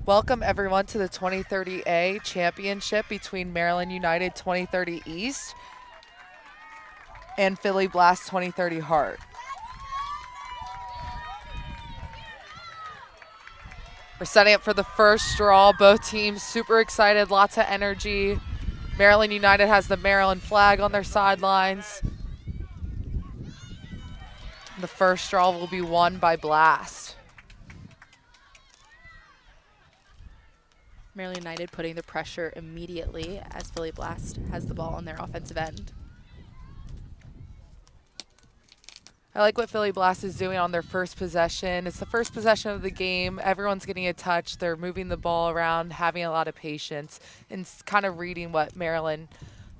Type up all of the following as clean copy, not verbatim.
Welcome everyone to the 2030A championship between Maryland United 2030 East and Philly Blast 2030 Heart. We're setting up for the first draw. Both teams super excited, lots of energy. Maryland United has the Maryland flag on their sidelines. The first draw will be won by Blast. Maryland United putting the pressure immediately as Philly Blast has the ball on their offensive end. I like what Philly Blast is doing on their first possession. It's the first possession of the game. Everyone's getting a touch. They're moving the ball around, having a lot of patience, and kind of reading what Maryland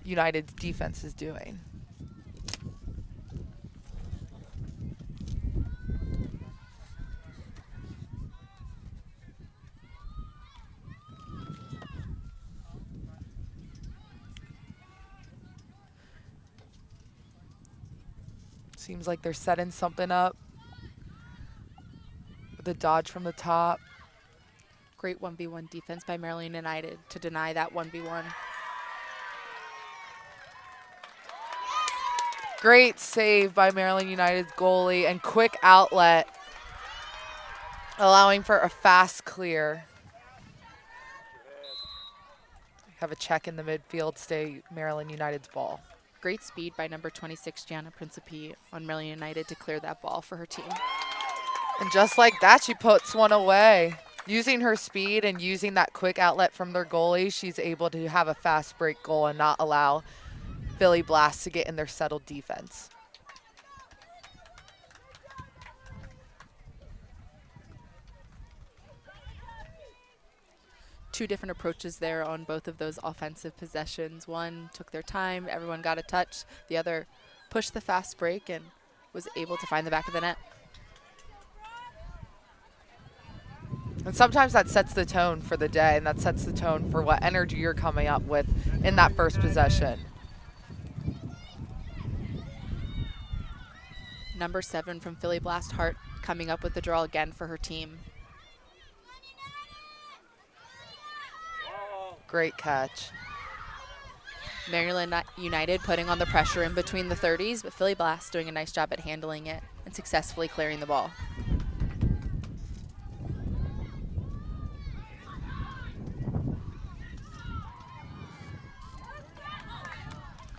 United's defense is doing. Seems like they're setting something up with a dodge from the top. Great 1v1 defense by Maryland United to deny that 1v1. Great save by Maryland United's goalie and quick outlet, allowing for a fast clear. Have a check in the midfield, stay Maryland United's ball. Great speed by number 26, Gianna Principe, on Maryland United to clear that ball for her team. And just like that, she puts one away. Using her speed and using that quick outlet from their goalie, she's able to have a fast break goal and not allow Philly Blast to get in their settled defense. Two different approaches there on both of those offensive possessions. One took their time, everyone got a touch. The other pushed the fast break and was able to find the back of the net. And sometimes that sets the tone for the day, and that sets the tone for what energy you're coming up with in that first possession. Number 7 from Philly Blast Heart coming up with the draw again for her team. Great catch. Maryland United putting on the pressure in between the 30s, but Philly Blast doing a nice job at handling it and successfully clearing the ball.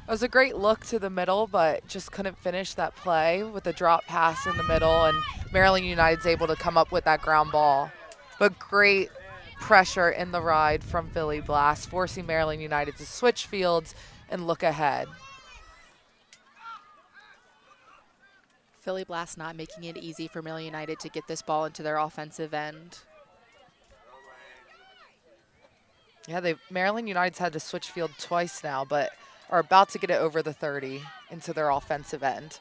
It was a great look to the middle, but just couldn't finish that play with a drop pass in the middle, and Maryland United's able to come up with that ground ball. But great pressure in the ride from Philly Blast, forcing Maryland United to switch fields and look ahead. Philly Blast not making it easy for Maryland United to get this ball into their offensive end. Yeah, Maryland United's had to switch field twice now, but are about to get it over the 30 into their offensive end.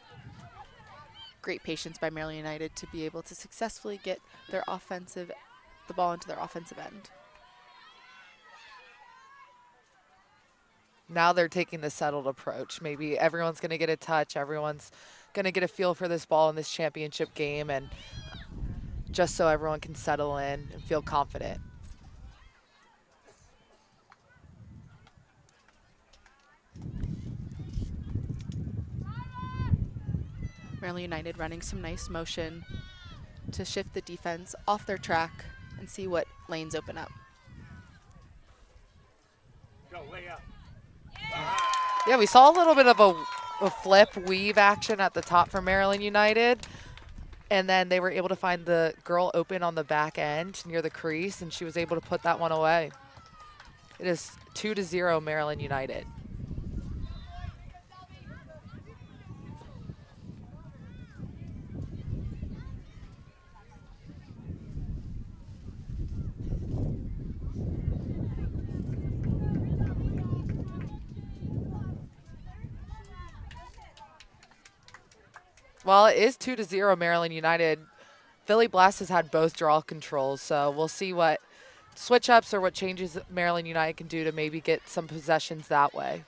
Great patience by Maryland United to be able to successfully get the ball into their offensive end. Now they're taking the settled approach. Maybe everyone's going to get a touch. Everyone's going to get a feel for this ball in this championship game, and just so everyone can settle in and feel confident. Maryland United running some nice motion to shift the defense off their track and see what lanes open up. Go, lay up. Yeah, we saw a little bit of a flip weave action at the top for Maryland United, and then they were able to find the girl open on the back end near the crease, and she was able to put that one away. It is 2-0 Maryland United. While it is 2-0 Maryland United, Philly Blast has had both draw controls, so we'll see what switch-ups or what changes Maryland United can do to maybe get some possessions that way.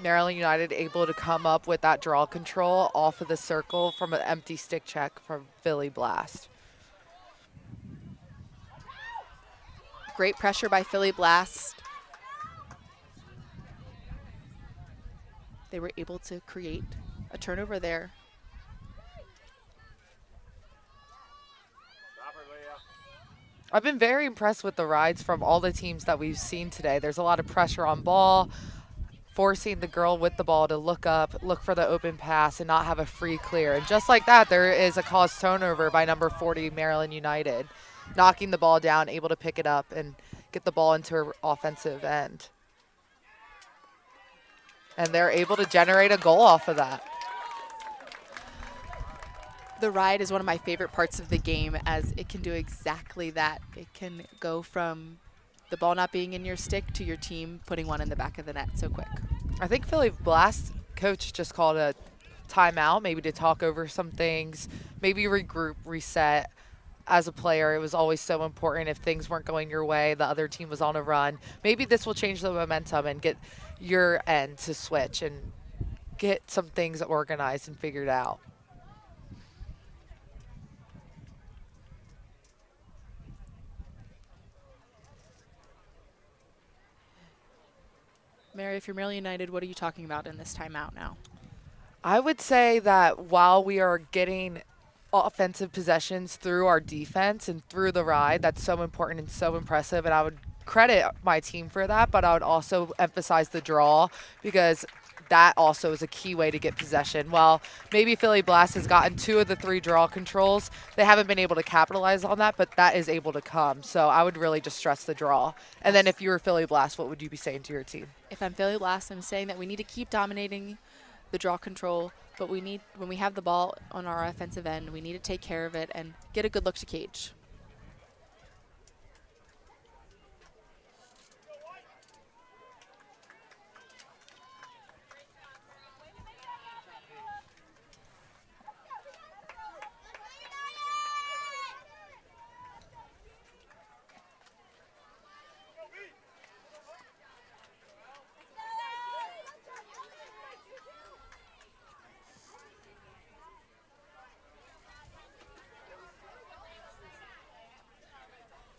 Maryland United able to come up with that draw control off of the circle from an empty stick check from Philly Blast. Great pressure by Philly Blast. They were able to create a turnover there. I've been very impressed with the rides from all the teams that we've seen today. There's a lot of pressure on ball, forcing the girl with the ball to look up, look for the open pass, and not have a free clear. And just like that, there is a caused turnover by number 40, Maryland United, knocking the ball down, able to pick it up and get the ball into her offensive end. And they're able to generate a goal off of that. The ride is one of my favorite parts of the game, as it can do exactly that. It can go from the ball not being in your stick to your team putting one in the back of the net so quick. I think Philly Blast coach just called a timeout, maybe to talk over some things, maybe regroup, reset. As a player, it was always so important. If things weren't going your way, the other team was on a run. Maybe this will change the momentum and get your end to switch and get some things organized and figured out. Mary, if you're Maryland United, what are you talking about in this timeout now? I would say that while we are getting offensive possessions through our defense and through the ride, that's so important and so impressive, and I would credit my team for that, but I would also emphasize the draw, because that also is a key way to get possession. While maybe Philly Blast has gotten 2 of the 3 draw controls, they haven't been able to capitalize on that, but that is able to come. So I would really just stress the draw. And then if you were Philly Blast, what would you be saying to your team? If I'm Philly Blast, I'm saying that we need to keep dominating the draw control, but we need, when we have the ball on our offensive end, we need to take care of it and get a good look to cage.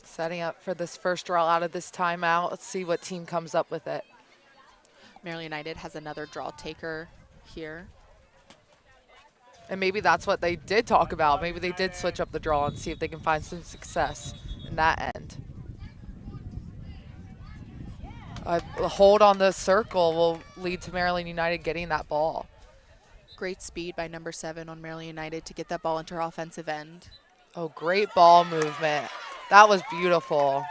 Setting up for this first draw out of this timeout. Let's see what team comes up with it. Maryland United has another draw taker here. And maybe that's what they did talk about. Maybe they did switch up the draw and see if they can find some success in that end. A hold on the circle will lead to Maryland United getting that ball. Great speed by number 7 on Maryland United to get that ball into her offensive end. Oh, great ball movement. That was beautiful.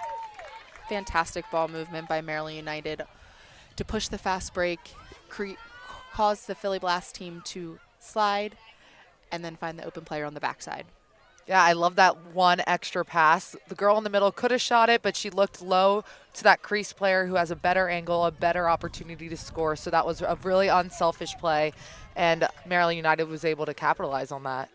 Fantastic ball movement by Maryland United to push the fast break, cause the Philly Blast team to slide, and then find the open player on the backside. Yeah, I love that one extra pass. The girl in the middle could have shot it, but she looked low to that crease player who has a better angle, a better opportunity to score. So that was a really unselfish play, and Maryland United was able to capitalize on that.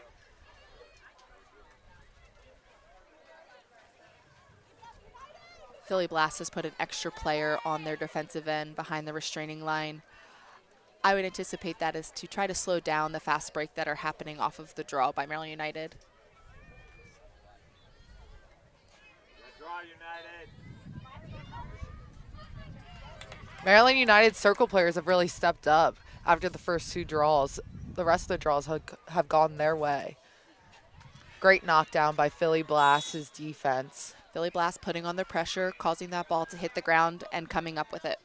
Philly Blast has put an extra player on their defensive end behind the restraining line. I would anticipate that is to try to slow down the fast break that are happening off of the draw by Maryland United. Maryland United circle players have really stepped up after the first 2 draws. The rest of the draws have gone their way. Great knockdown by Philly Blast's defense. Philly Blast putting on the pressure, causing that ball to hit the ground and coming up with it.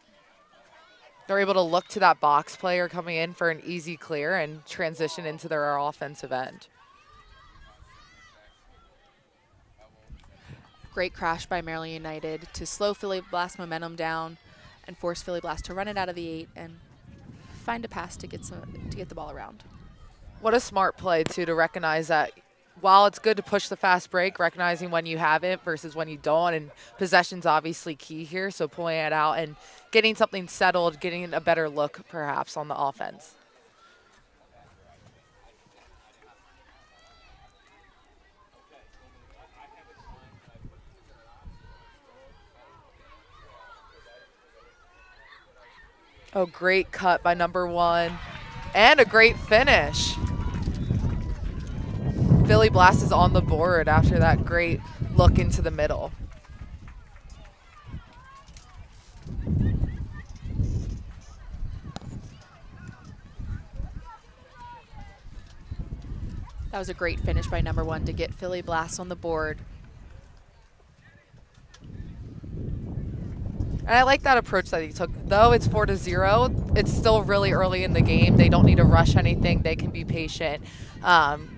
They're able to look to that box player coming in for an easy clear and transition into their offensive end. Great crash by Maryland United to slow Philly Blast momentum down and force Philly Blast to run it out of the 8 and find a pass to get the ball around. What a smart play, too, to recognize that while it's good to push the fast break, recognizing when you have it versus when you don't, and possession's obviously key here, so pulling it out and getting something settled, getting a better look perhaps on the offense. Oh, great cut by number 1. And a great finish. Philly Blast is on the board after that great look into the middle. That was a great finish by number 1 to get Philly Blast on the board. And I like that approach that he took. Though it's 4-0, it's still really early in the game. They don't need to rush anything. They can be patient.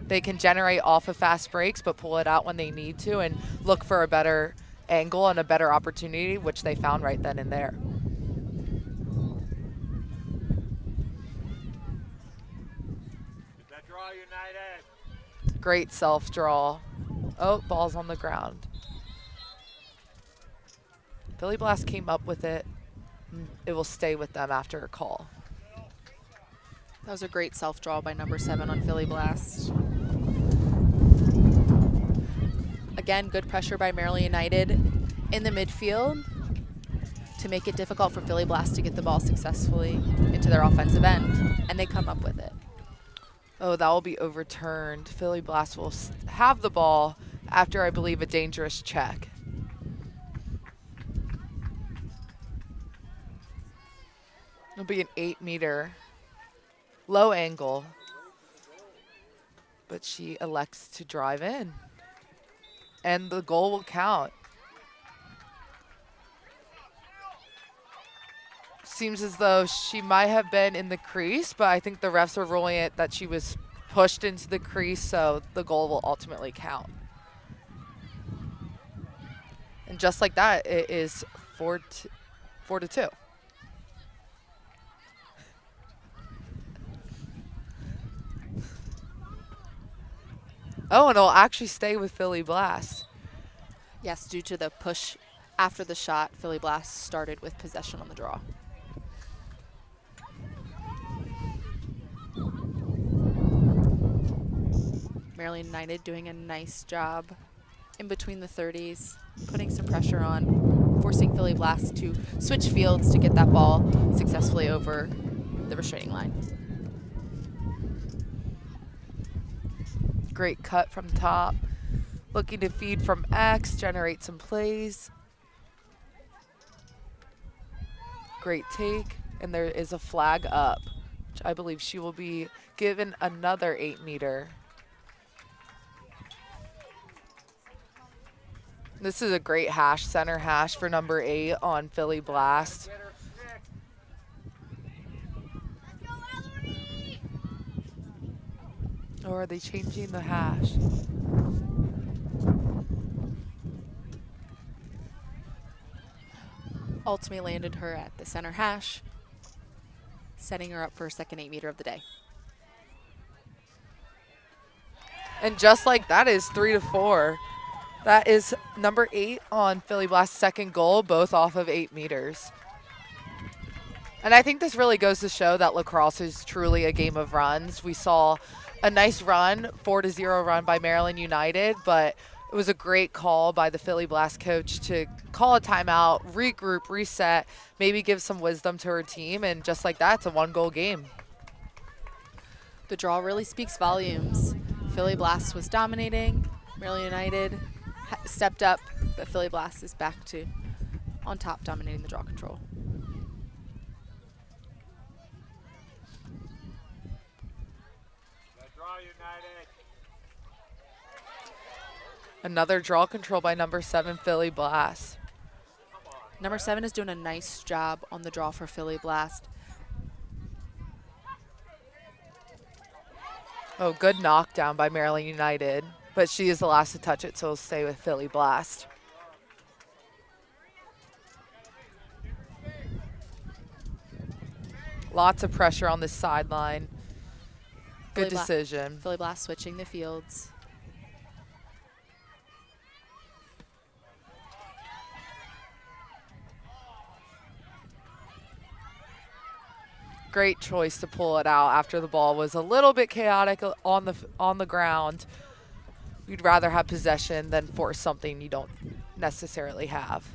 They can generate off of fast breaks, but pull it out when they need to and look for a better angle and a better opportunity, which they found right then and there. Great self-draw. Oh, ball's on the ground. Philly Blast came up with it. It will stay with them after a call. That was a great self-draw by number 7 on Philly Blast. Again, good pressure by Maryland United in the midfield to make it difficult for Philly Blast to get the ball successfully into their offensive end, and they come up with it. Oh, that will be overturned. Philly Blast will have the ball after, I believe, a dangerous check. It'll be an 8-meter low angle, but she elects to drive in, and the goal will count. Seems as though she might have been in the crease, but I think the refs are ruling it that she was pushed into the crease, so the goal will ultimately count. And just like that, it is 4-2. Oh, and it'll actually stay with Philly Blast. Yes, due to the push after the shot, Philly Blast started with possession on the draw. Maryland United doing a nice job in between the 30s, putting some pressure on, forcing Philly Blast to switch fields to get that ball successfully over the restraining line. Great cut from top. Looking to feed from X, generate some plays. Great take, and there is a flag up, which I believe she will be given another 8-meter. This is a great hash, center hash for number 8 on Philly Blast. Or are they changing the hash? Ultimately landed her at the center hash, setting her up for a second 8-meter of the day. And just like that is 3-4. That is number 8 on Philly Blast's second goal, both off of 8 meters. And I think this really goes to show that lacrosse is truly a game of runs. We saw a nice run, 4-0 run by Maryland United, but it was a great call by the Philly Blast coach to call a timeout, regroup, reset, maybe give some wisdom to her team, and just like that, it's a 1-goal game. The draw really speaks volumes. Philly Blast was dominating. Maryland United stepped up, but Philly Blast is back to on top, dominating the draw control. Another draw control by number 7, Philly Blast. Number 7 is doing a nice job on the draw for Philly Blast. Oh, good knockdown by Maryland United, but she is the last to touch it, so it'll stay with Philly Blast. Lots of pressure on this sideline. Good decision. Philly Blast switching the fields. Great choice to pull it out after the ball was a little bit chaotic on the ground. You'd rather have possession than force something you don't necessarily have.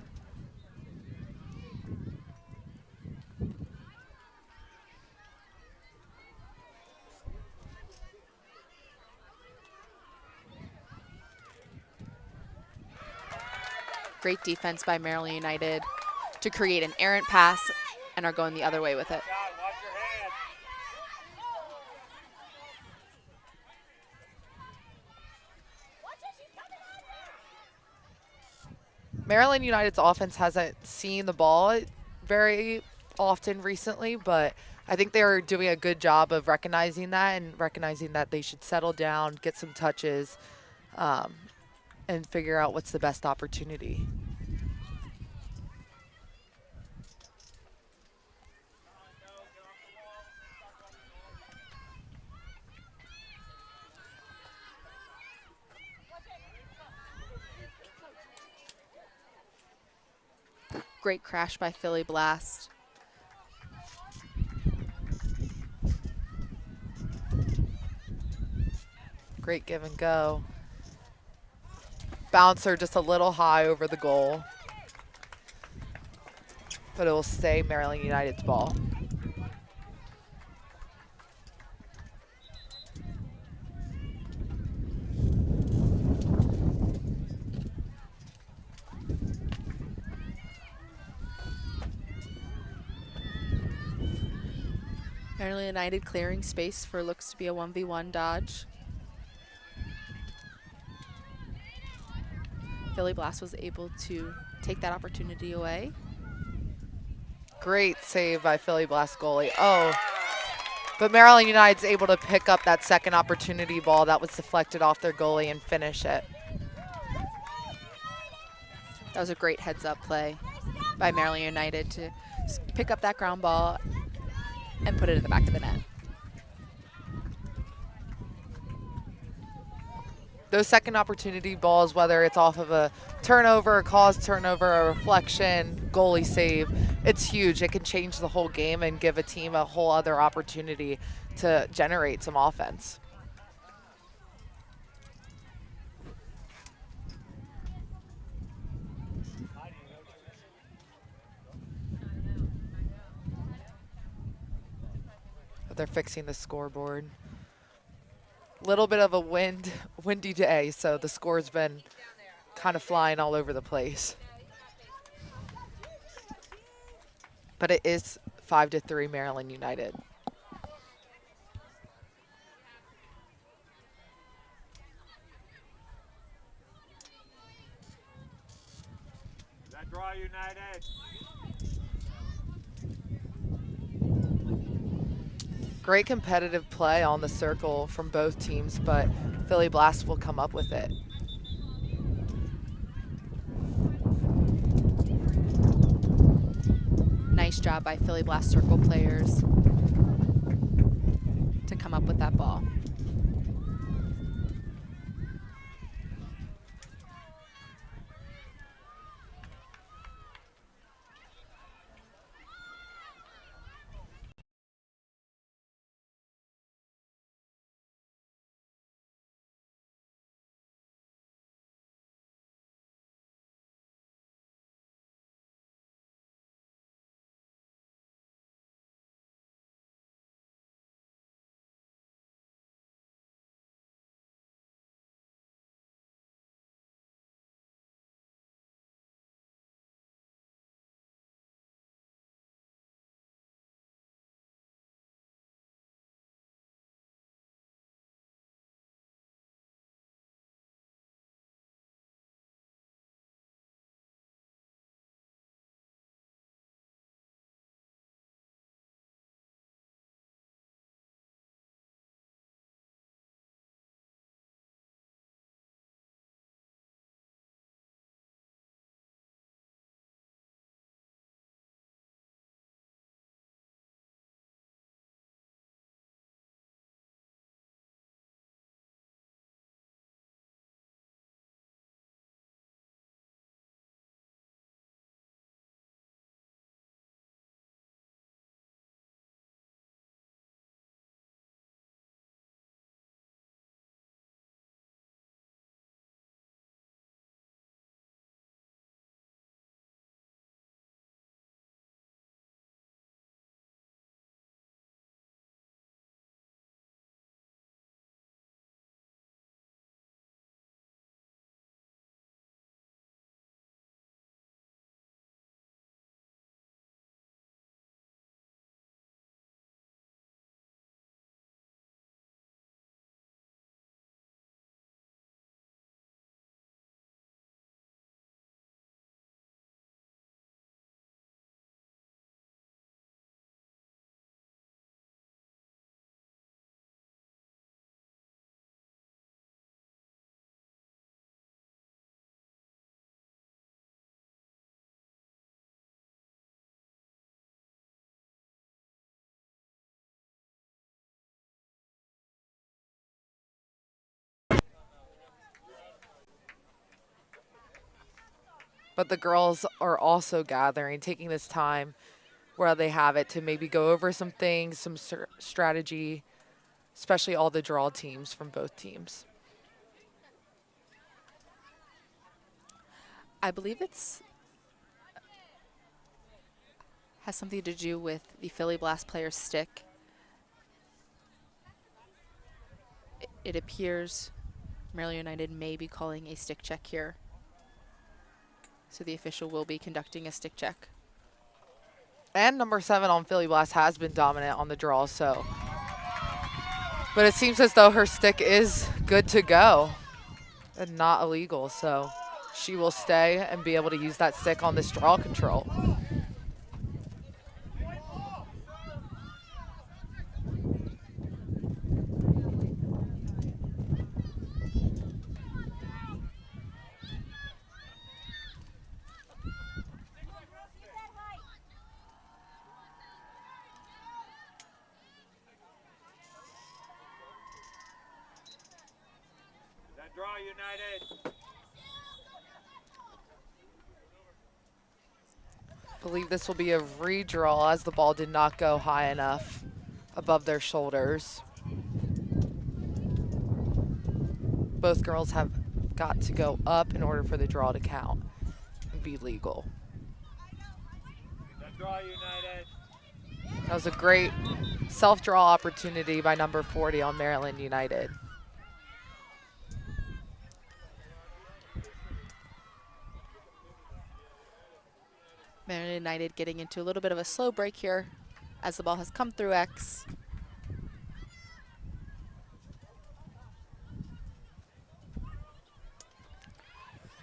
Great defense by Maryland United to create an errant pass and are going the other way with it. Maryland United's offense hasn't seen the ball very often recently, but I think they're doing a good job of recognizing that and recognizing that they should settle down, get some touches, and figure out what's the best opportunity. Great crash by Philly Blast. Great give and go. Bouncer just a little high over the goal, but it will stay Maryland United's ball. Maryland United clearing space for looks to be a 1v1 dodge. Philly Blast was able to take that opportunity away. Great save by Philly Blast goalie. Oh, but Maryland United's able to pick up that second opportunity ball that was deflected off their goalie and finish it. That was a great heads-up play by Maryland United to pick up that ground ball and put it in the back of the net. Those second opportunity balls, whether it's off of a turnover, a caused turnover, a reflection, goalie save, it's huge. It can change the whole game and give a team a whole other opportunity to generate some offense. They're fixing the scoreboard. Little bit of a windy day, so the score's been kind of flying all over the place. But it is 5-3 Maryland United. That draw United. Great competitive play on the circle from both teams, but Philly Blast will come up with it. Nice job by Philly Blast circle players to come up with that ball. But the girls are also gathering, taking this time where they have it to maybe go over some things, some strategy, especially all the draw teams from both teams. I believe it's has something to do with the Philly Blast player's stick. It appears Maryland United may be calling a stick check here. So the official will be conducting a stick check. And number 7 on Philly Blast has been dominant on the draw, so. But it seems as though her stick is good to go and not illegal, so she will stay and be able to use that stick on this draw control. That draw United. I believe this will be a redraw as the ball did not go high enough above their shoulders. Both girls have got to go up in order for the draw to count and be legal. That draw United. That was a great self-draw opportunity by number 40 on Maryland United. Maryland United getting into a little bit of a slow break here as the ball has come through X.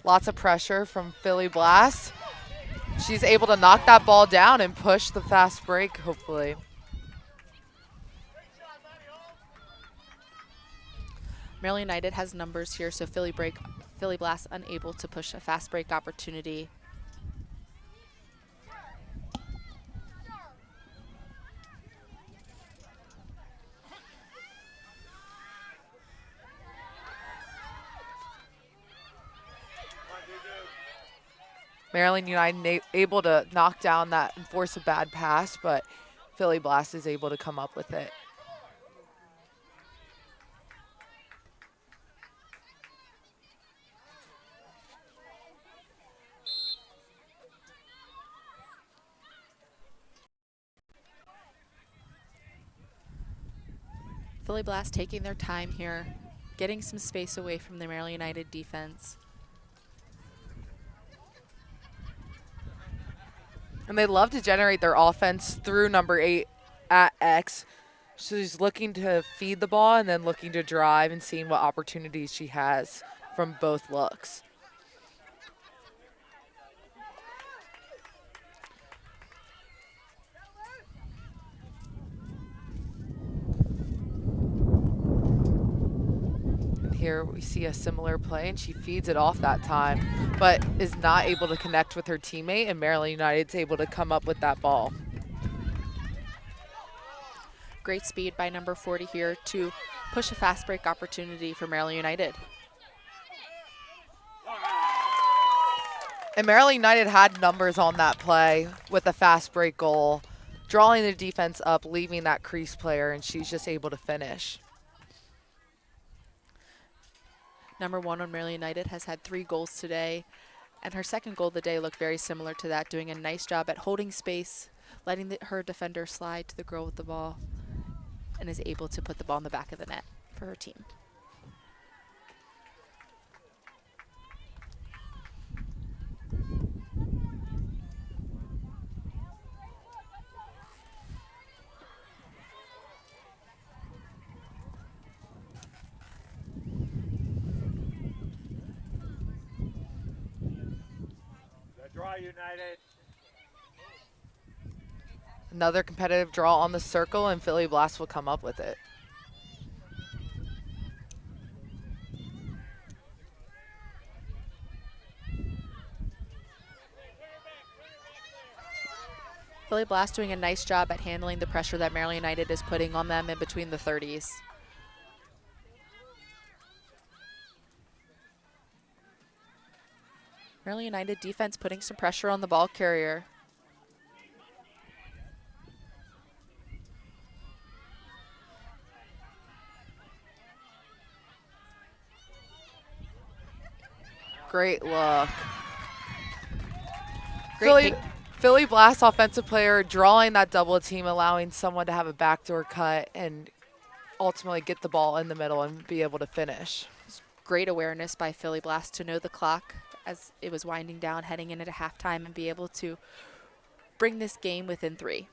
Lots of pressure from Philly Blast. She's able to knock that ball down and push the fast break, hopefully. Maryland United has numbers here, so Philly Blast unable to push a fast break opportunity. Maryland United able to knock down that and force a bad pass, but Philly Blast is able to come up with it. Philly Blast taking their time here, getting some space away from the Maryland United defense. And they love to generate their offense through number 8 at X. She's looking to feed the ball and then looking to drive and seeing what opportunities she has from both looks. Here we see a similar play, and she feeds it off that time, but is not able to connect with her teammate, and Maryland United's able to come up with that ball. Great speed by number 40 here to push a fast break opportunity for Maryland United. And Maryland United had numbers on that play with a fast break goal, drawing the defense up, leaving that crease player, and she's just able to finish. Number 1 on Maryland United has had 3 goals today, and her second goal of the day looked very similar to that, doing a nice job at holding space, letting her defender slide to the girl with the ball, and is able to put the ball in the back of the net for her team. United. Another competitive draw on the circle, and Philly Blast will come up with it. Philly Blast doing a nice job at handling the pressure that Maryland United is putting on them in between the 30s. Maryland United defense putting some pressure on the ball carrier. Great look. Great Philly Blast offensive player drawing that double team, allowing someone to have a backdoor cut and ultimately get the ball in the middle and be able to finish. Great awareness by Philly Blast to know the clock as it was winding down, heading into halftime, and be able to bring this game within 3.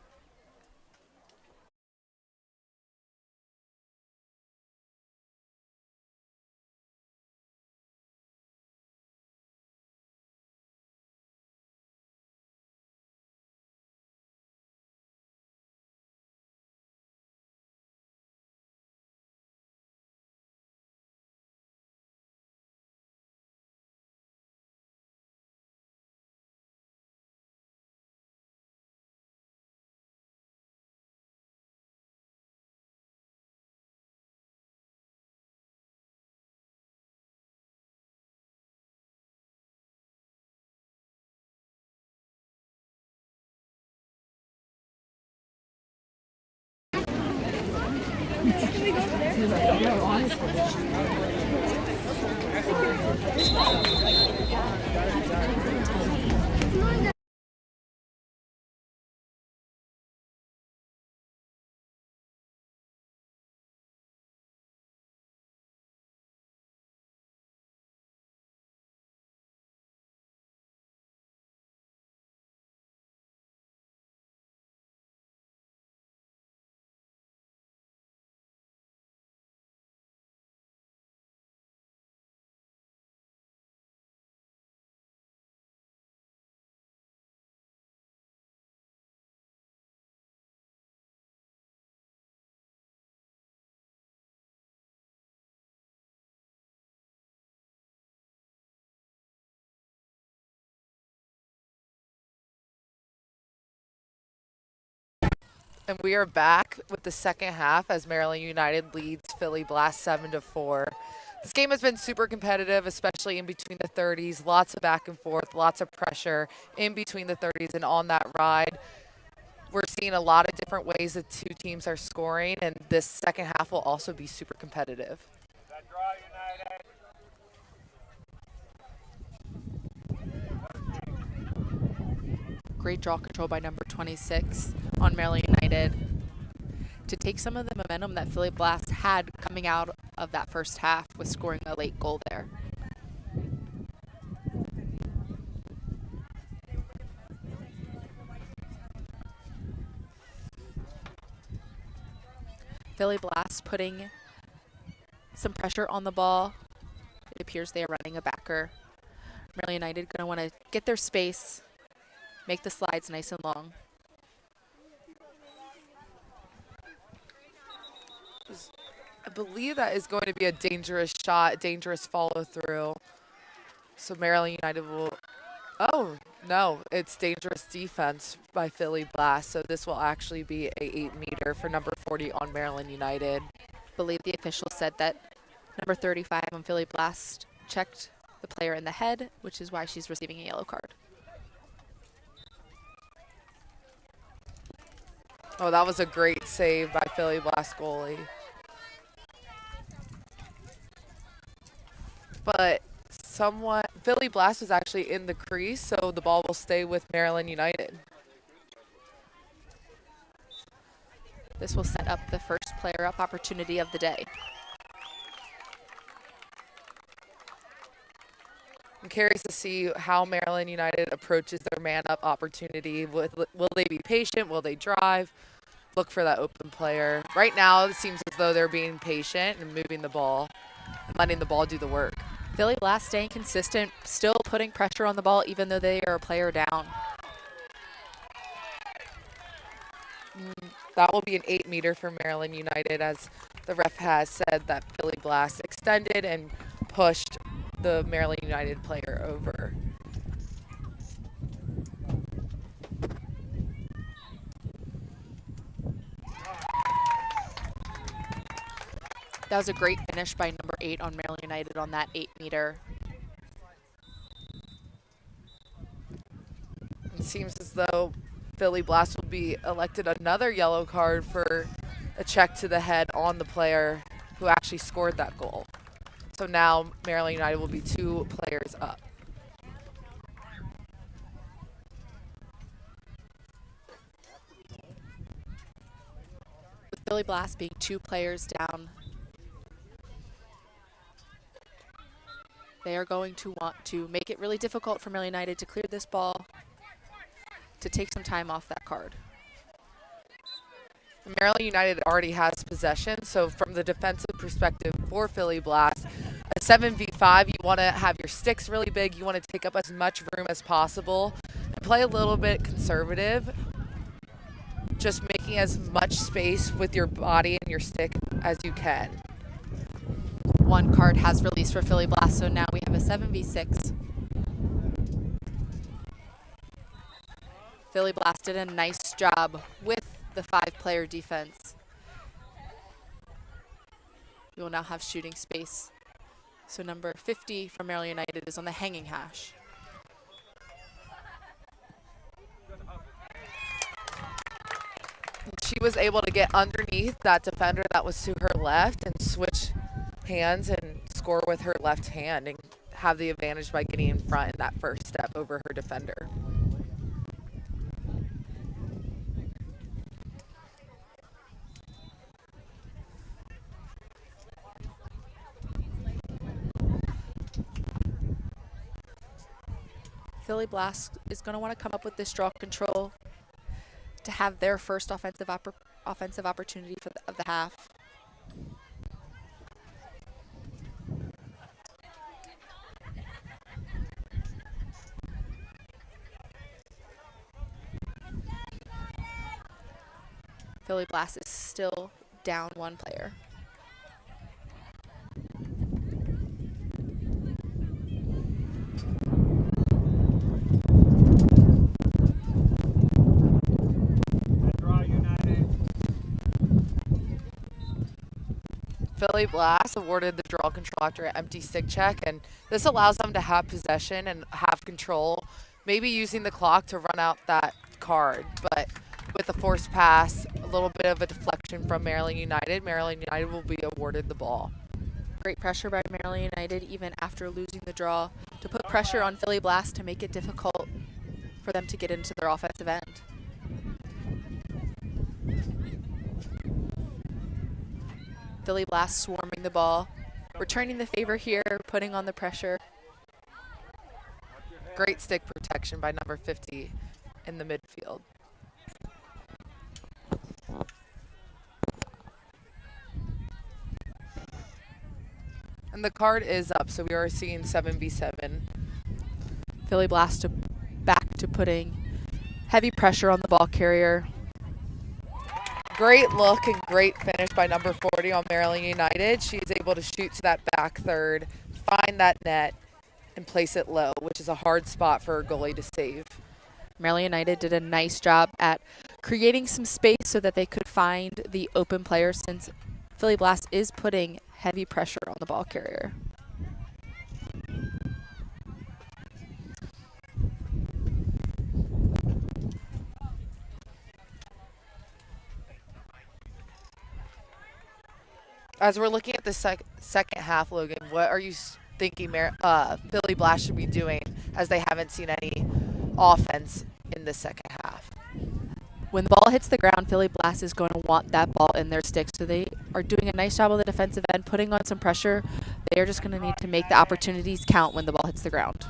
And we are back with the second half as Maryland United leads Philly Blast 7-4. This game has been super competitive, especially in between the 30s. Lots of back and forth, lots of pressure in between the 30s and on that ride. We're seeing a lot of different ways that two teams are scoring, and this second half will also be super competitive. That draw United. Great draw control by number 26 on Maryland United to take some of the momentum that Philly Blast had coming out of that first half with scoring a late goal there. Philly Blast putting some pressure on the ball. It appears they are running a backer. Maryland United going to want to get their space, make the slides nice and long. I believe that is going to be a dangerous shot, dangerous follow through. So Maryland United will, oh no, it's dangerous defense by Philly Blast. So this will actually be a 8-meter for number 40 on Maryland United. I believe the official said that number 35 on Philly Blast checked the player in the head, which is why she's receiving a yellow card. Oh, that was a great save by Philly Blast goalie. But Philly Blast was actually in the crease, so the ball will stay with Maryland United. This will set up the first player up opportunity of the day. I'm curious to see how Maryland United approaches their man-up opportunity. Will they be patient? Will they drive? Look for that open player. Right now, it seems as though they're being patient and moving the ball and letting the ball do the work. Philly Blast staying consistent, still putting pressure on the ball even though they are a player down. That will be an 8-meter for Maryland United, as the ref has said that Philly Blast extended and pushed the Maryland United player over. That was a great finish by number 8 on Maryland United on that 8-meter. seems as though Philly Blast will be elected another yellow card for a check to the head on the player who actually scored that goal. So now Maryland United will be 2 players up. With Philly Blast being 2 players down, they are going to want to make it really difficult for Maryland United to clear this ball, to take some time off that card. Maryland United already has possession, so from the defensive perspective for Philly Blast, a 7v5, you want to have your sticks really big, you want to take up as much room as possible, and play a little bit conservative, just making as much space with your body and your stick as you can. 1 card has released for Philly Blast, so now we have a 7v6. Philly Blast did a nice job with the 5-player defense. We will now have shooting space. So number 50 from Maryland United is on the hanging hash. She was able to get underneath that defender that was to her left and switch hands and score with her left hand and have the advantage by getting in front in that first step over her defender. Philly Blast is going to want to come up with this draw control to have their first offensive opportunity of the half. Philly Blast is still down 1 player. Philly Blast awarded the draw control after an empty stick check, and this allows them to have possession and have control, maybe using the clock to run out that card. But with a forced pass, a little bit of a deflection from Maryland United will be awarded the ball. Great pressure by Maryland United even after losing the draw to put pressure on Philly Blast to make it difficult for them to get into their offensive end. Philly Blast swarming the ball, returning the favor here, putting on the pressure. Great stick protection by number 50 in the midfield. And the card is up, so we are seeing 7v7. Philly Blast back to putting heavy pressure on the ball carrier. Great look and great finish by number 40 on Maryland United. She's able to shoot to that back third, find that net, and place it low, which is a hard spot for a goalie to save. Maryland United did a nice job at creating some space so that they could find the open player, since Philly Blast is putting heavy pressure on the ball carrier. As we're looking at the second half, Logan, what are you thinking Philly Blast should be doing, as they haven't seen any offense in the second half? When the ball hits the ground, Philly Blast is going to want that ball in their sticks. So they are doing a nice job on the defensive end, putting on some pressure. They are just going to need to make the opportunities count when the ball hits the ground.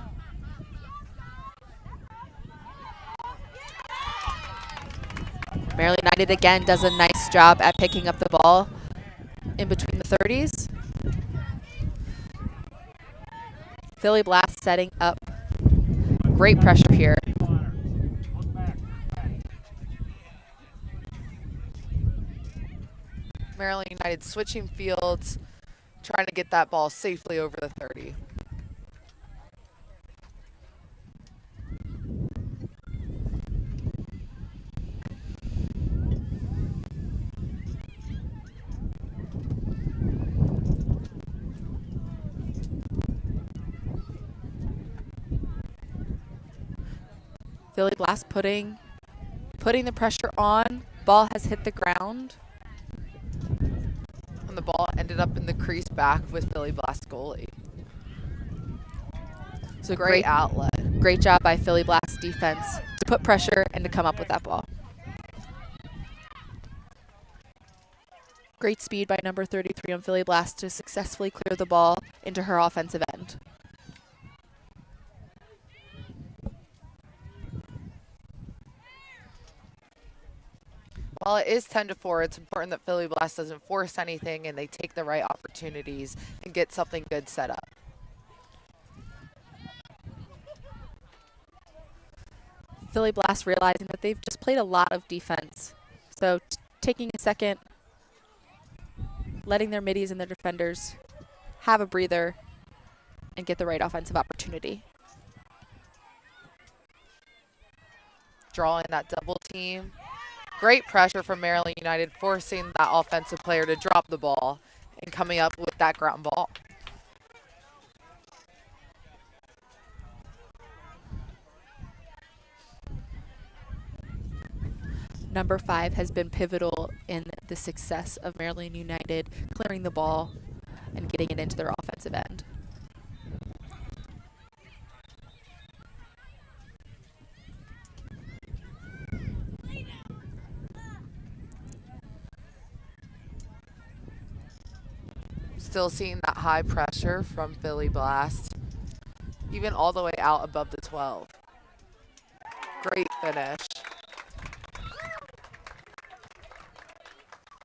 Maryland United again does a nice job at picking up the ball in between the 30s. Philly Blast setting up great pressure here. Maryland United switching fields, trying to get that ball safely over the 30. Philly Blast putting the pressure on. Ball has hit the ground. And the ball ended up in the crease back with Philly Blast goalie. So Great outlet. Great job by Philly Blast defense to put pressure and to come up with that ball. Great speed by number 33 on Philly Blast to successfully clear the ball into her offensive end. While it is 10-4, it's important that Philly Blast doesn't force anything and they take the right opportunities and get something good set up. Philly Blast realizing that they've just played a lot of defense. So taking a second, letting their middies and their defenders have a breather and get the right offensive opportunity. Drawing that double team. Great pressure from Maryland United, forcing that offensive player to drop the ball and coming up with that ground ball. Number 5 has been pivotal in the success of Maryland United clearing the ball and getting it into their offensive end. Still seeing that high pressure from Philly Blast, even all the way out above the 12. Great finish.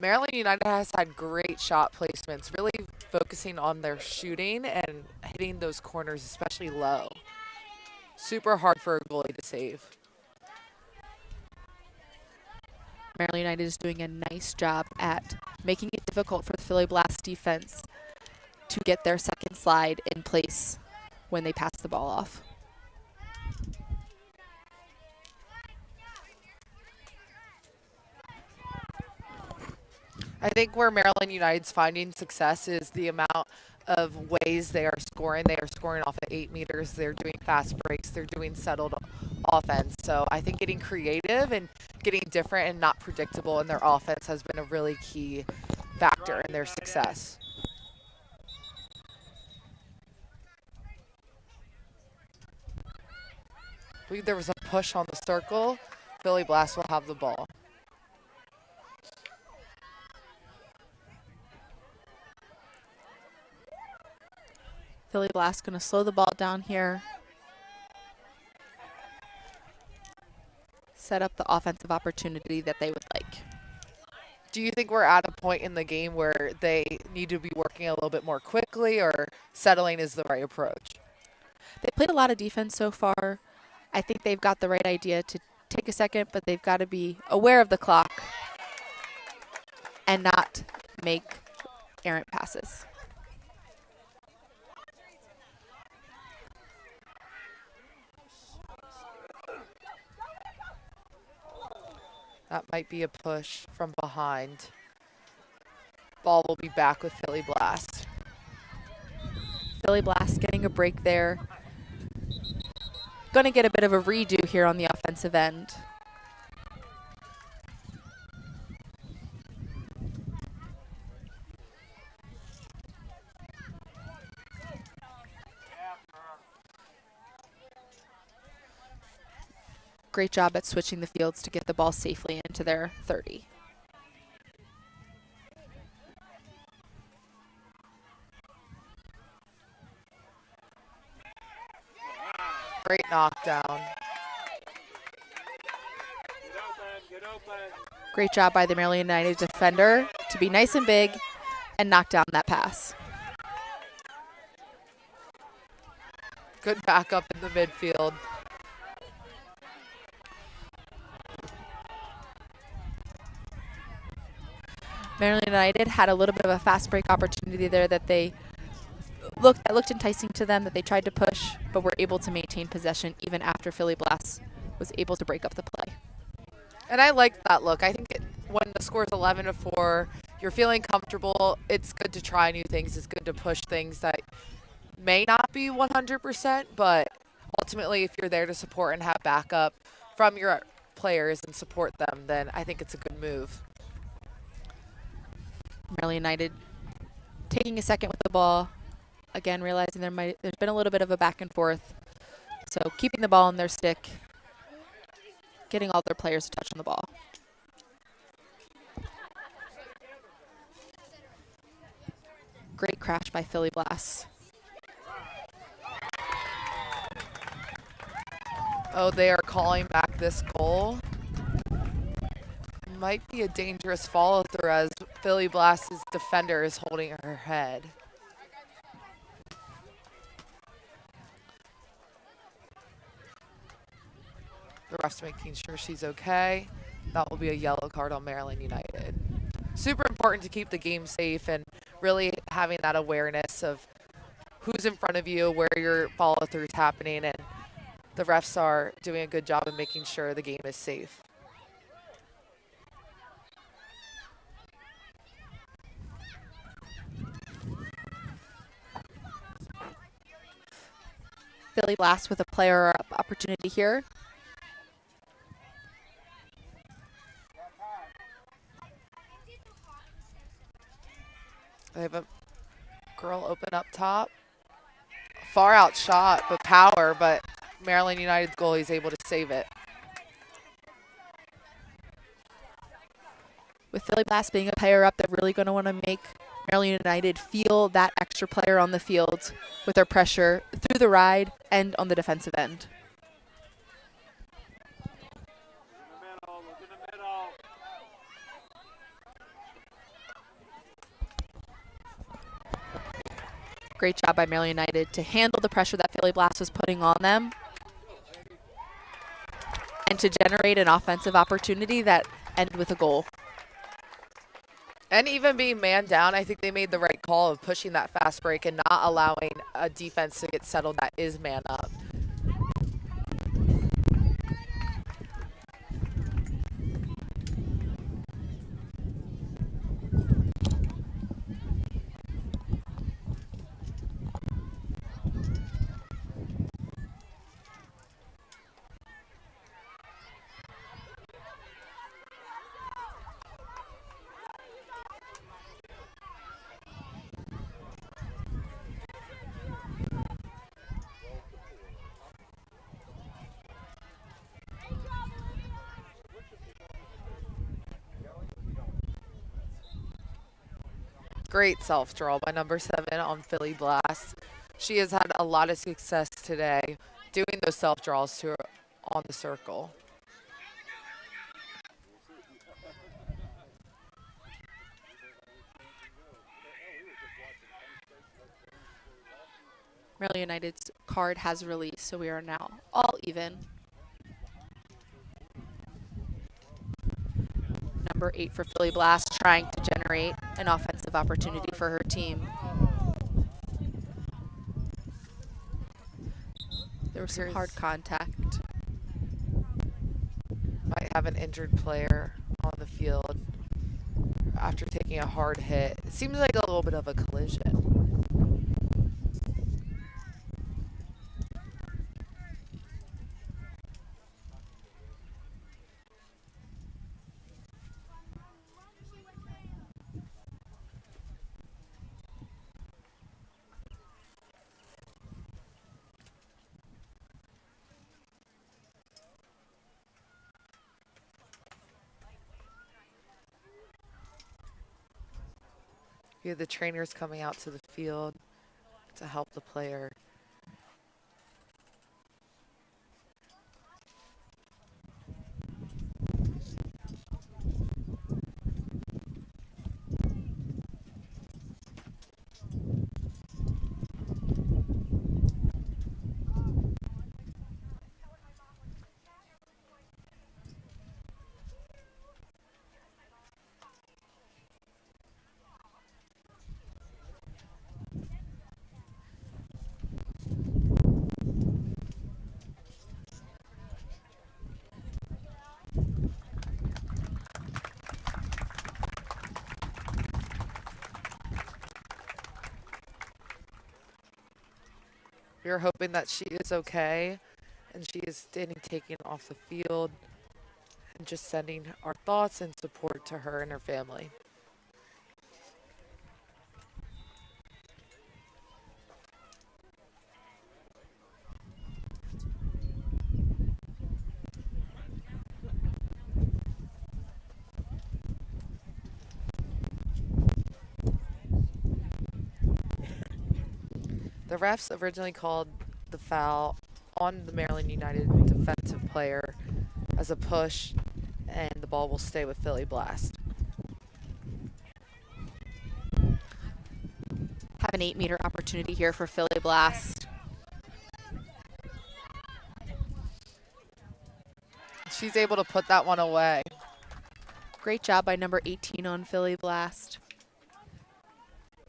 Maryland United has had great shot placements, really focusing on their shooting and hitting those corners, especially low. Super hard for a goalie to save. Maryland United is doing a nice job at making it difficult for the Philly Blast defense to get their second slide in place when they pass the ball off. I think where Maryland United's finding success is the amount of ways they are scoring. They are scoring off at 8 meters. They're doing fast breaks. They're doing settled offense. So I think getting creative and getting different and not predictable in their offense has been a really key factor in their success. I believe there was a push on the circle. Philly Blast will have the ball. Philly Blast going to slow the ball down here. Set up the offensive opportunity that they would like. Do you think we're at a point in the game where they need to be working a little bit more quickly, or settling is the right approach? They played a lot of defense so far. I think they've got the right idea to take a second, but they've got to be aware of the clock and not make errant passes. That might be a push from behind. Ball will be back with Philly Blast. Philly Blast getting a break there. Going to get a bit of a redo here on the offensive end. Great job at switching the fields to get the ball safely into their 30. Great knockdown. Get open. Great job by the Maryland United defender to be nice and big and knock down that pass. Good backup in the midfield. Maryland United had a little bit of a fast break opportunity there that looked enticing to them, that they tried to push, but were able to maintain possession even after Philly Blast was able to break up the play. And I like that look. I think when the score is 11-4, you're feeling comfortable. It's good to try new things. It's good to push things that may not be 100%, but ultimately if you're there to support and have backup, from your players and support them, then I think it's a good move. Maryland United taking a second with the ball. Again, realizing there's been a little bit of a back and forth. So keeping the ball in their stick, getting all their players to touch on the ball. Great crash by Philly Blast. Oh, they are calling back this goal. Might be a dangerous follow through as Philly Blast's defender is holding her head. The ref's making sure she's okay. That will be a yellow card on Maryland United. Super important to keep the game safe and really having that awareness of who's in front of you, where your follow through is happening, and the refs are doing a good job of making sure the game is safe. Philly Blast with a player opportunity here. They have a girl open up top. Far out shot, but power, but Maryland United's goalie is able to save it. With Philly Blast being a player up, they're really going to want to make Maryland United feel that extra player on the field with their pressure through the ride and on the defensive end. Look in the middle. Great job by Maryland United to handle the pressure that Philly Blast was putting on them and to generate an offensive opportunity that ended with a goal. And even being man down, I think they made the right call of pushing that fast break and not allowing a defense to get settled that is man up. Great self-draw by number 7 on Philly Blast. She has had a lot of success today doing those self-draws to her on the circle. Maryland United's card has released, so we are now all even. Number 8 for Philly Blast, trying to generate an offensive opportunity for her team. There was some hard contact. Might have an injured player on the field after taking a hard hit. It seems like a little bit of a collision. You have the trainers coming out to the field to help the player. We're hoping that she is okay and she is taking off the field, and just sending our thoughts and support to her and her family. The refs originally called the foul on the Maryland United defensive player as a push, and the ball will stay with Philly Blast. Have an 8-meter opportunity here for Philly Blast. She's able to put that one away. Great job by number 18 on Philly Blast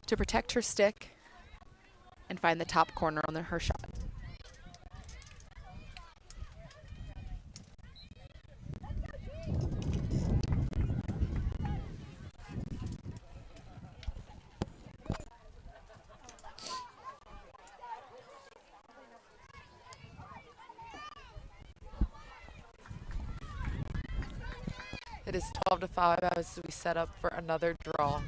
to protect her stick and find the top corner on her shot. It is 12-5 as we set up for another draw.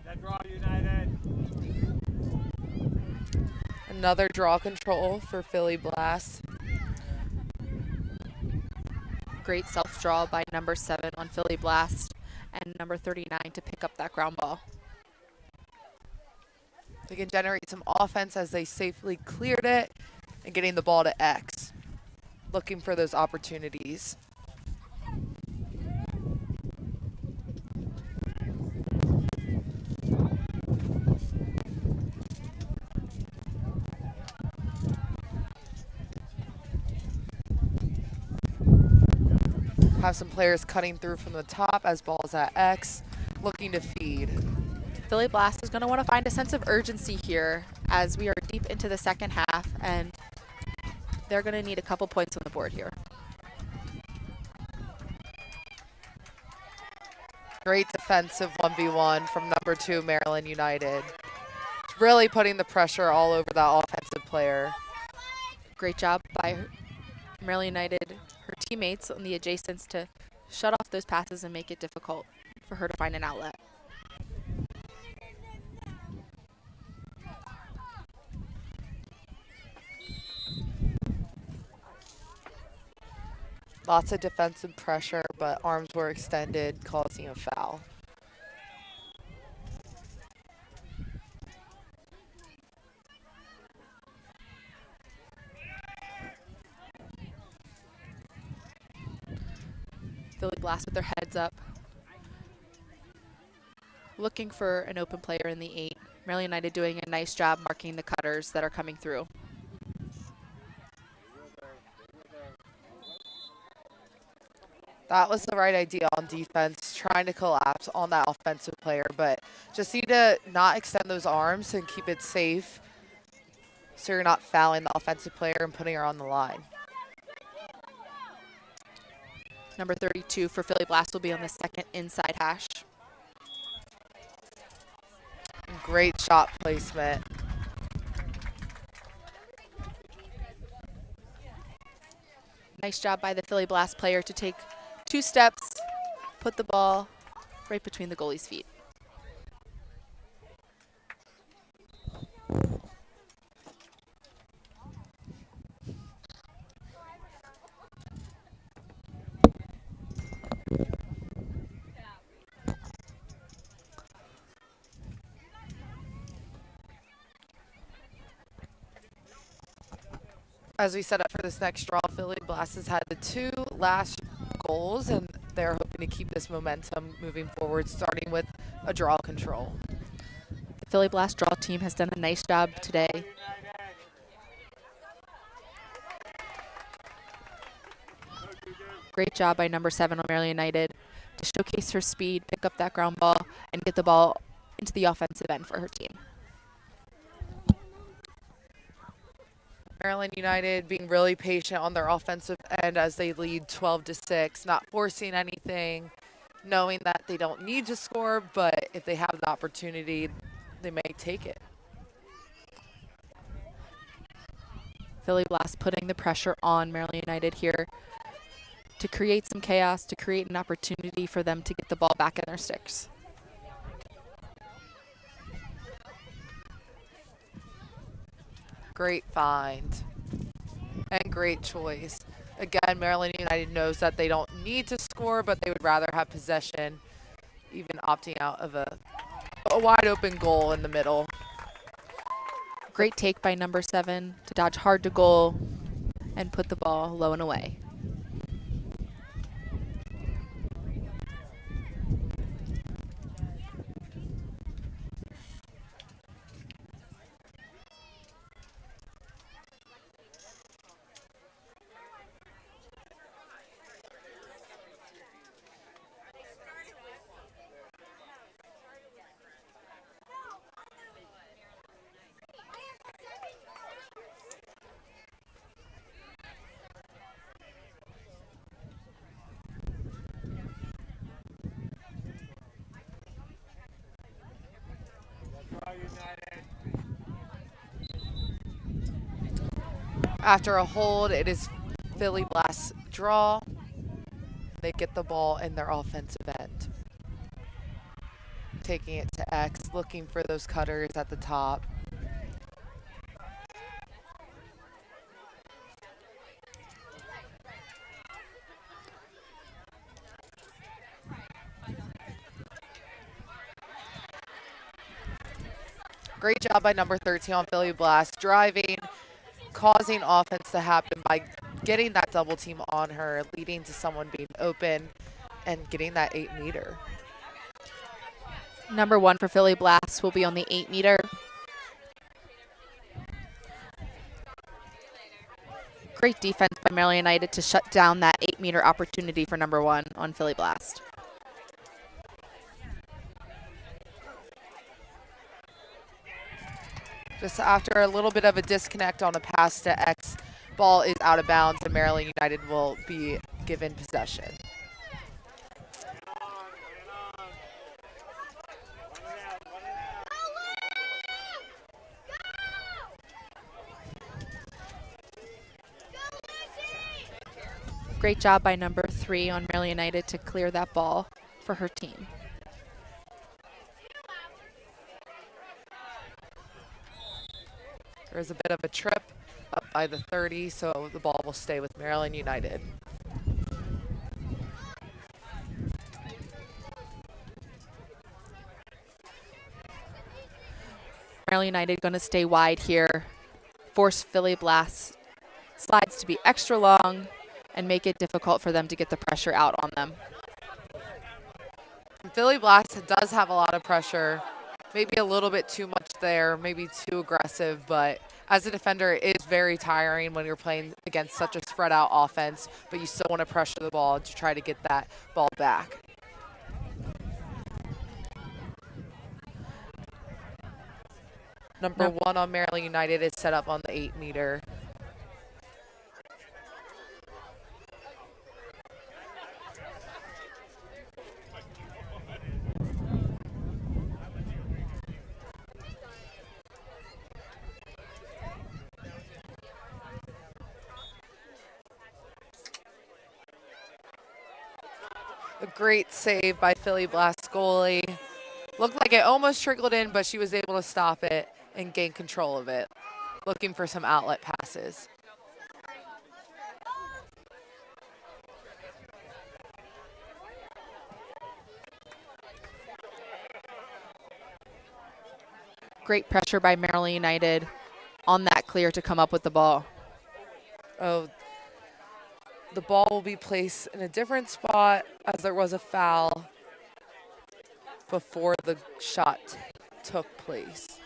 That draw, United. Another draw control for Philly Blast. Great self-draw by number 7 on Philly Blast and number 39 to pick up that ground ball. They can generate some offense as they safely cleared it and getting the ball to X. Looking for those opportunities. Have some players cutting through from the top as ball's at X, looking to feed. Philly Blast is going to want to find a sense of urgency here as we are deep into the second half, and they're going to need a couple points on the board here. Great defensive 1v1 from number 2 Maryland United. Really putting the pressure all over that offensive player. Great job by Maryland United, her teammates on the adjacents to shut off those passes and make it difficult for her to find an outlet. Lots of defensive pressure, but arms were extended, causing a foul. Philly Blast with their heads up, looking for an open player in the 8. Maryland United doing a nice job marking the cutters that are coming through. That was the right idea on defense, trying to collapse on that offensive player, but just need to not extend those arms and keep it safe so you're not fouling the offensive player and putting her on the line. Number 32 for Philly Blast will be on the second inside hash. Great shot placement. Nice job by the Philly Blast player to take 2 steps, put the ball right between the goalie's feet. As we set up for this next draw, Philly Blast has had the 2 last goals, and they're hoping to keep this momentum moving forward, starting with a draw control. The Philly Blast draw team has done a nice job today. Great job by number 7 on Maryland United to showcase her speed, pick up that ground ball, and get the ball into the offensive end for her team. Maryland United being really patient on their offensive end as they lead 12-6, not forcing anything, knowing that they don't need to score, but if they have the opportunity, they may take it. Philly Blast putting the pressure on Maryland United here to create some chaos, to create an opportunity for them to get the ball back in their sticks. Great find and great choice. Again, Maryland United knows that they don't need to score, but they would rather have possession, even opting out of a wide open goal in the middle. Great take by number 7 to dodge hard to goal and put the ball low and away. After a hold, it is Philly Blast's draw. They get the ball in their offensive end. Taking it to X, looking for those cutters at the top. Great job by number 13 on Philly Blast, driving, causing offense to happen by getting that double team on her, leading to someone being open and getting that 8-meter. Number 1 for Philly Blast will be on the 8-meter. Great defense by Maryland United to shut down that 8-meter opportunity for number 1 on Philly Blast. Just after a little bit of a disconnect on a pass to X, ball is out of bounds and Maryland United will be given possession. Great job by number 3 on Maryland United to clear that ball for her team. There was a bit of a trip up by the 30, so the ball will stay with Maryland United. Maryland United going to stay wide here, force Philly Blast slides to be extra long and make it difficult for them to get the pressure out on them. Philly Blast does have a lot of pressure, maybe a little bit too much there, maybe too aggressive, but as a defender, it is very tiring when you're playing against such a spread out offense, but you still want to pressure the ball to try to get that ball back. Number 1 on Maryland United is set up on the 8-meter. A great save by Philly Blast goalie. Looked like it almost trickled in, but she was able to stop it and gain control of it. Looking for some outlet passes. Great pressure by Maryland United on that clear to come up with the ball. Oh, the ball will be placed in a different spot as there was a foul before the shot took place.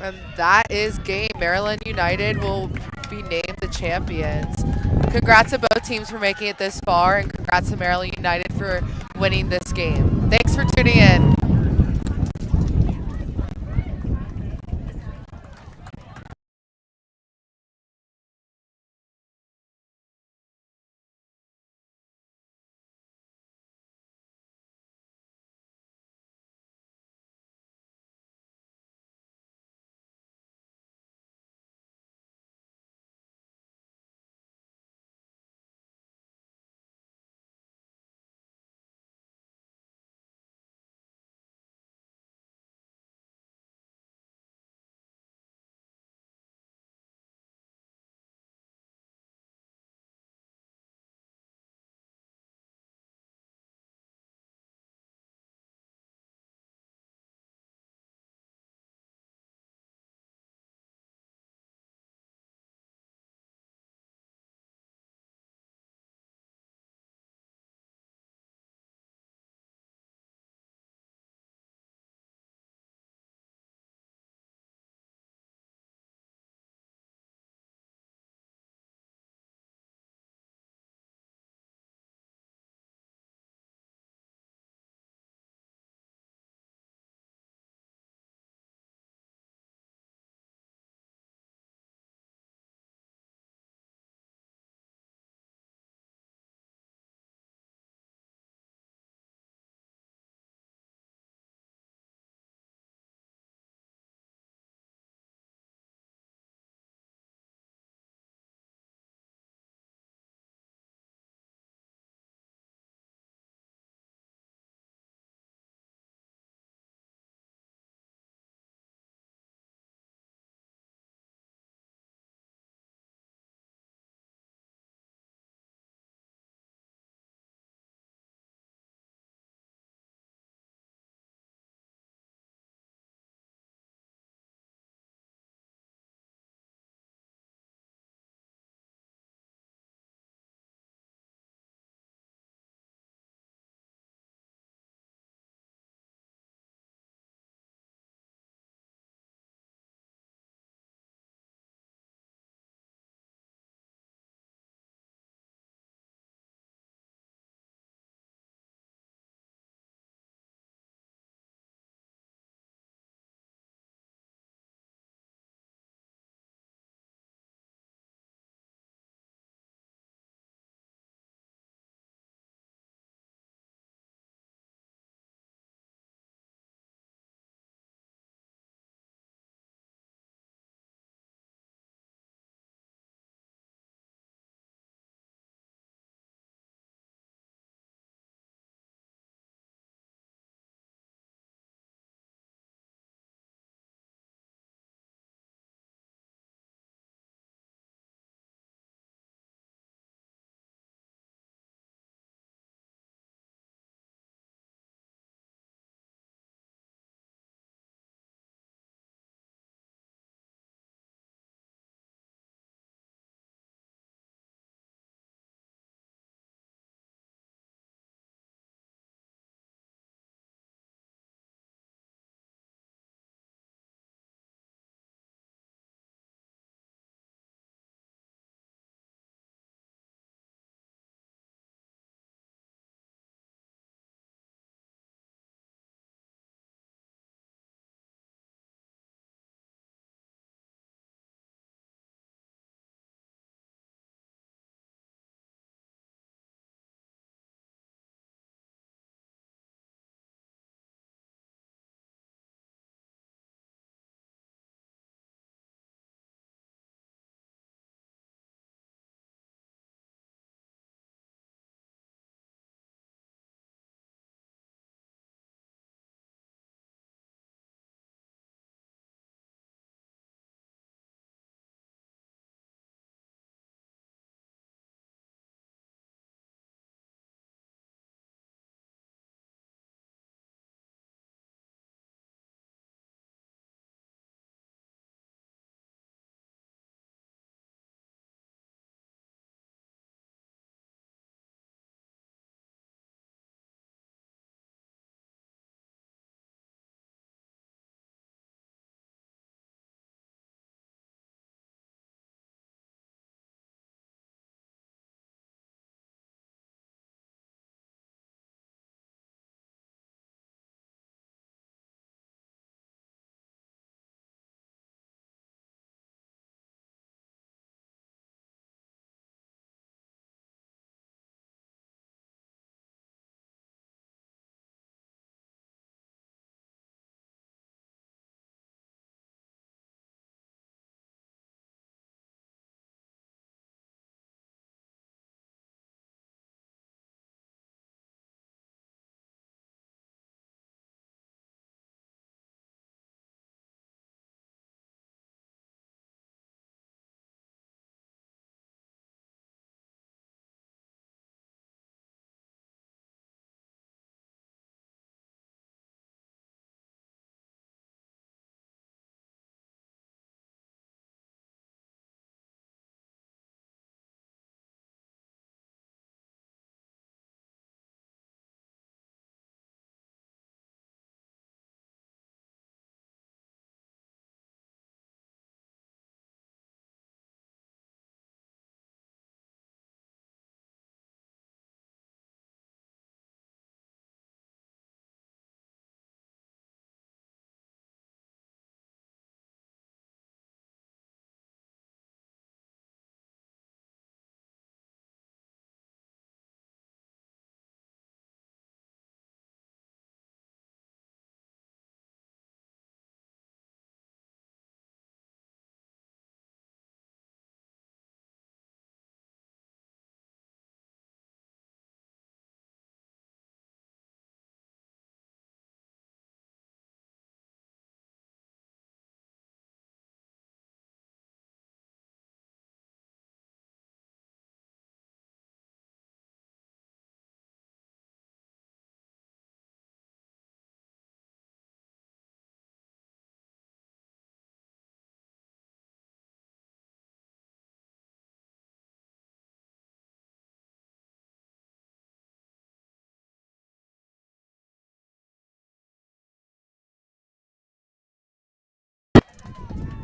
And that is game. Maryland United will be named the champions. Congrats to both teams for making it this far, and congrats to Maryland United for winning this game. Thanks for tuning in.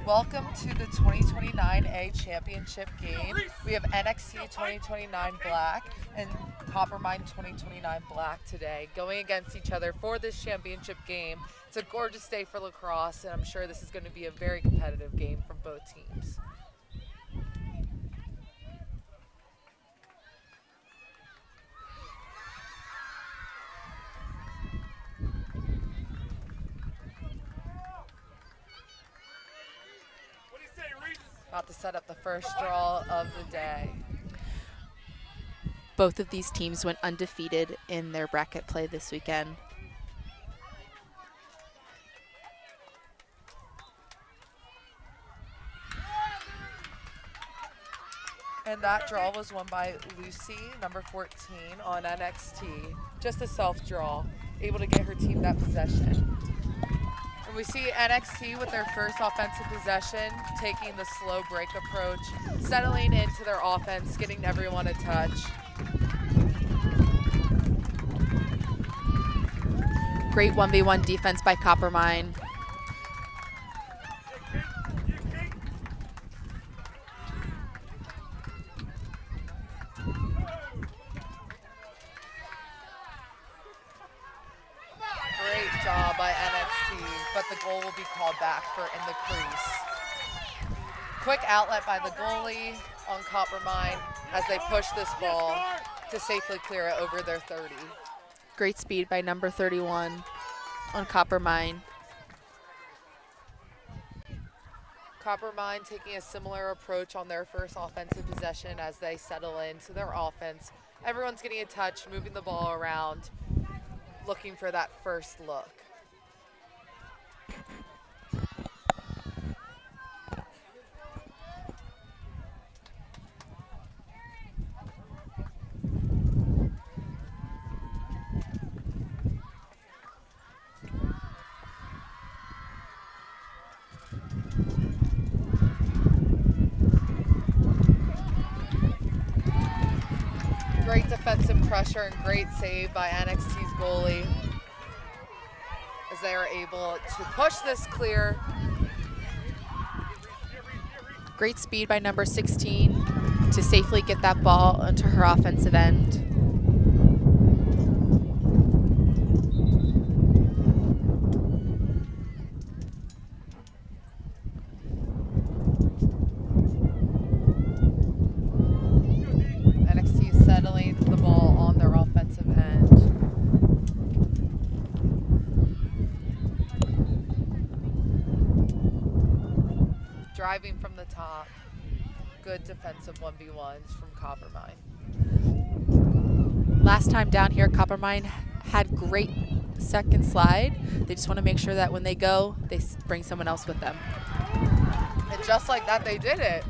Welcome to the 2029A Championship game. We have NXT 2029 Black and Coppermine 2029 Black today going against each other for this championship game. It's a gorgeous day for lacrosse, and I'm sure this is going to be a very competitive game from both teams. About to set up the first draw of the day. Both of these teams went undefeated in their bracket play this weekend. And that draw was won by Lucy, number 14, on NXT. Just a self-draw, able to get her team that possession. And we see NXT with their first offensive possession, taking the slow break approach, settling into their offense, getting everyone a touch. Great 1v1 defense by Coppermine. Great job by NXT, but the goal will be called back for in the crease. Quick outlet by the goalie on Coppermine as they push this ball to safely clear it over their 30. Great speed by number 31 on Coppermine. Coppermine taking a similar approach on their first offensive possession as they settle into their offense. Everyone's getting a touch, moving the ball around, looking for that first look. Great defensive pressure and great save by NXT's goalie as they are able to push this clear. Great speed by number 16 to safely get that ball into her offensive end. NXT is settling the ball on their offensive end. Driving from the top. Good defensive 1v1s from Coppermine. Last time down here, Coppermine had great second slide. They just want to make sure that when they go, they bring someone else with them. And just like that, they did it.